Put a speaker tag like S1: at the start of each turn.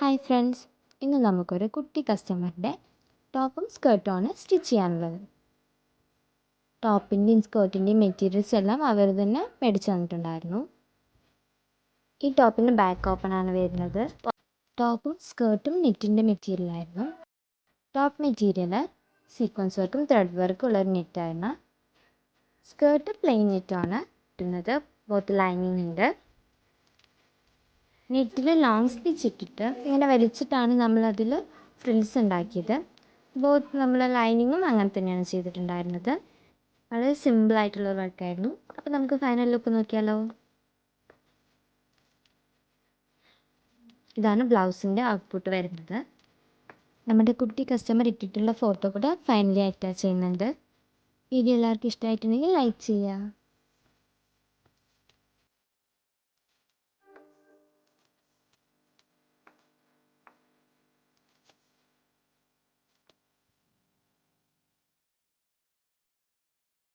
S1: Hi friends, ഇന്ന് നമുക്കൊരു കുട്ടി കസ്റ്റമറിൻ്റെ ടോപ്പും സ്കേർട്ടുമാണ് സ്റ്റിച്ച് ചെയ്യാനുള്ളത്. ടോപ്പിൻ്റെയും സ്കേർട്ടിൻ്റെയും മെറ്റീരിയൽസ് എല്ലാം അവർ തന്നെ മേടിച്ച് തന്നിട്ടുണ്ടായിരുന്നു. ഈ ടോപ്പിൻ്റെ ബാക്ക് ഓപ്പണാണ് വരുന്നത്. ടോപ്പും സ്കേർട്ടും നെറ്റിൻ്റെ മെറ്റീരിയലായിരുന്നു. ടോപ്പ് മെറ്റീരിയൽ സീക്വൻസ് വർക്കും ത്രെഡ് വർക്കും ഉള്ളൊരു നെറ്റായിരുന്നു. സ്കേർട്ട് പ്ലെയിൻ നെറ്റാണ് കിട്ടുന്നത്. ബോത്ത് ലൈനിങ് ഉണ്ട്. നെറ്റിൽ ലോങ് സ്റ്റിച്ച് ഇട്ടിട്ട് ഇങ്ങനെ വലിച്ചിട്ടാണ് നമ്മളതിൽ ഫ്രിൽസ് ഉണ്ടാക്കിയത്. ബോത്ത് നമ്മൾ ലൈനിങ്ങും അങ്ങനെ തന്നെയാണ് ചെയ്തിട്ടുണ്ടായിരുന്നത്. വളരെ സിമ്പിളായിട്ടുള്ള വർക്കായിരുന്നു. അപ്പോൾ നമുക്ക് ഫൈനൽ ലുക്ക് നോക്കിയാലോ. ഇതാണ് ബ്ലൗസിൻ്റെ ഔട്ട്പുട്ട് വരുന്നത്. നമ്മുടെ കുട്ടി കസ്റ്റമർ ഇട്ടിട്ടുള്ള ഫോട്ടോ കൂടെ ഫൈനലി അറ്റാച്ച് ചെയ്യുന്നുണ്ട്. വീഡിയോ എല്ലാവർക്കും ഇഷ്ടമായിട്ടുണ്ടെങ്കിൽ ലൈക്ക് ചെയ്യുക.